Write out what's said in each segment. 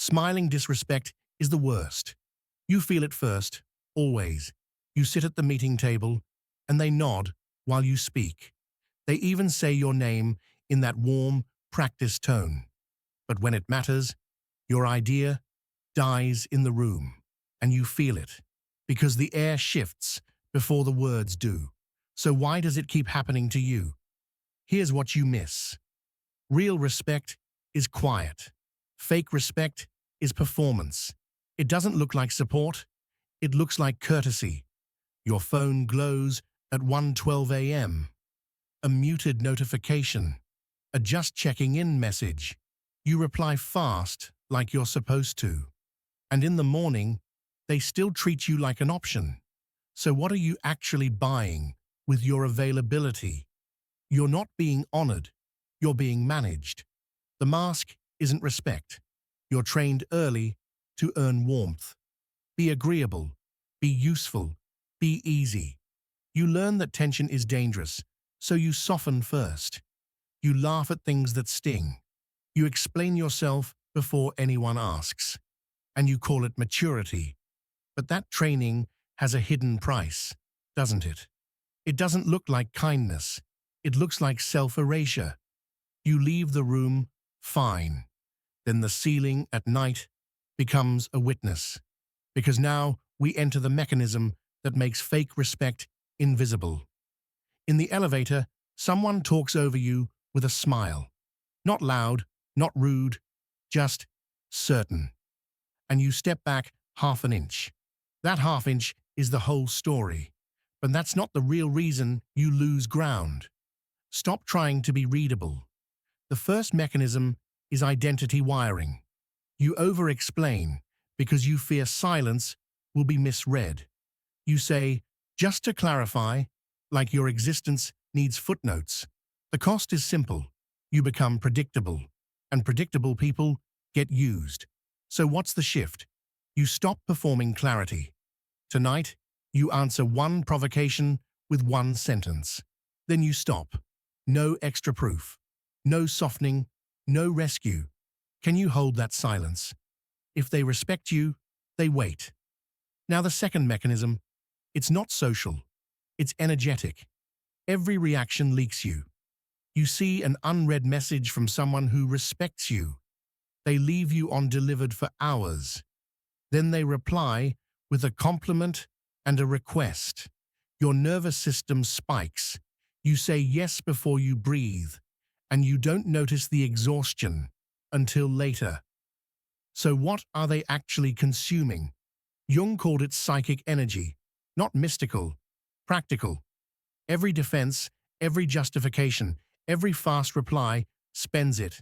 Smiling disrespect is the worst. You feel it first, always. You sit at the meeting table, and they nod while you speak. They even say your name in that warm, practiced tone. But when it matters, your idea dies in the room, and you feel it, because the air shifts before the words do. So why does it keep happening to you? Here's what you miss. Real respect is quiet. Fake respect is performance. It doesn't look like support. It looks like courtesy. Your phone glows at 1:12 a.m. A muted notification. A just checking in message. You reply fast like you're supposed to. And in the morning, they still treat you like an option. So what are you actually buying with your availability? You're not being honored. You're being managed. The mask isn't respect. You're trained early to earn warmth. Be agreeable. Be useful. Be easy. You learn that tension is dangerous, so you soften first. You laugh at things that sting. You explain yourself before anyone asks. And you call it maturity. But that training has a hidden price, doesn't it? It doesn't look like kindness. It looks like self-erasure. You leave the room, fine. Then the ceiling at night becomes a witness. Because now we enter the mechanism that makes fake respect invisible. In the elevator, someone talks over you with a smile. Not loud, not rude, just certain. And you step back half an inch. That half inch is the whole story. But that's not the real reason you lose ground. Stop trying to be readable. The first mechanism is identity wiring. You over-explain because you fear silence will be misread. You say, just to clarify, like your existence needs footnotes. The cost is simple. You become predictable, and predictable people get used. So what's the shift? You stop performing clarity. Tonight, you answer one provocation with one sentence. Then you stop. No extra proof. No softening. No rescue. Can you hold that silence? If they respect you, they wait. Now the second mechanism, it's not social. It's energetic. Every reaction leaks you. You see an unread message from someone who respects you. They leave you undelivered for hours. Then they reply with a compliment and a request. Your nervous system spikes. You say yes before you breathe, and you don't notice the exhaustion until later. So what are they actually consuming? Jung called it psychic energy, not mystical, practical. Every defense, every justification, every fast reply spends it.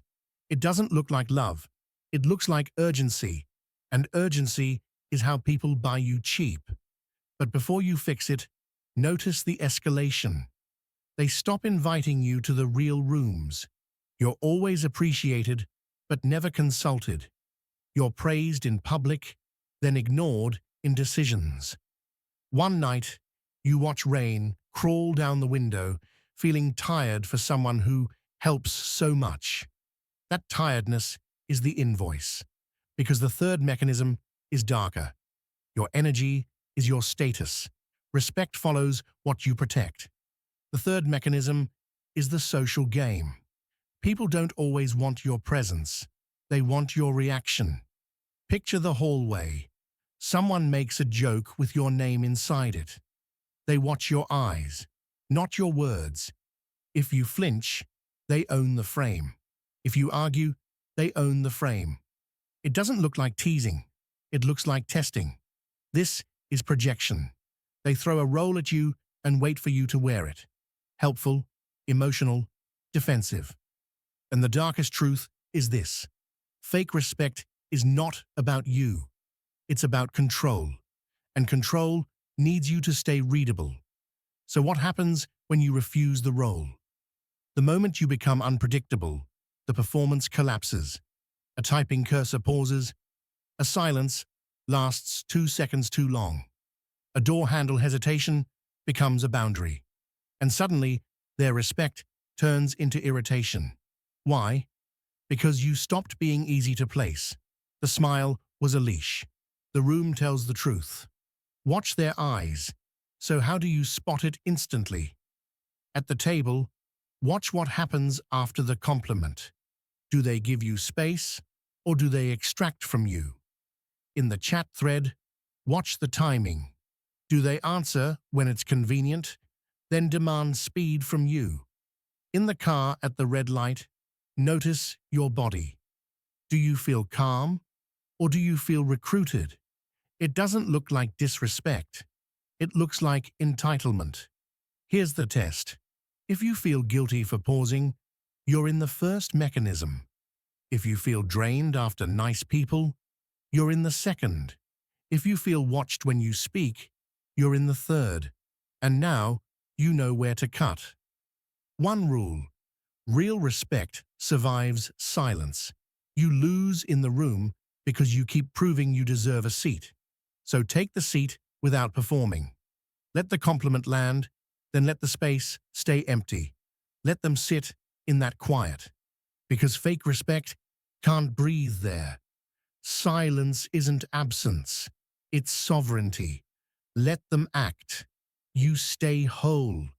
It doesn't look like love. It looks like urgency, and urgency is how people buy you cheap. But before you fix it, notice the escalation. They stop inviting you to the real rooms. You're always appreciated, but never consulted. You're praised in public, then ignored in decisions. One night, you watch rain crawl down the window, feeling tired for someone who helps so much. That tiredness is the invoice, because the third mechanism is darker. Your energy is your status. Respect follows what you protect. The third mechanism is the social game. People don't always want your presence. They want your reaction. Picture the hallway. Someone makes a joke with your name inside it. They watch your eyes, not your words. If you flinch, they own the frame. If you argue, they own the frame. It doesn't look like teasing. It looks like testing. This is projection. They throw a role at you and wait for you to wear it. Helpful, emotional, defensive. And the darkest truth is this. Fake respect is not about you. It's about control. And control needs you to stay readable. So what happens when you refuse the role? The moment you become unpredictable, the performance collapses. A typing cursor pauses. A silence lasts 2 seconds too long. A door handle hesitation becomes a boundary. And suddenly, their respect turns into irritation. Why? Because you stopped being easy to place. The smile was a leash. The room tells the truth. Watch their eyes. So how do you spot it instantly? At the table, watch what happens after the compliment. Do they give you space, or do they extract from you? In the chat thread, watch the timing. Do they answer when it's convenient, then demand speed from you? In the car at the red light, notice your body. Do you feel calm, or do you feel recruited? It doesn't look like disrespect. It looks like entitlement. Here's the test. If you feel guilty for pausing, you're in the first mechanism. If you feel drained after nice people, you're in the second. If you feel watched when you speak, you're in the third. And now, you know where to cut. One rule. Real respect survives silence. You lose in the room because you keep proving you deserve a seat. So take the seat without performing. Let the compliment land, then let the space stay empty. Let them sit in that quiet. Because fake respect can't breathe there. Silence isn't absence. It's sovereignty. Let them act. You stay whole.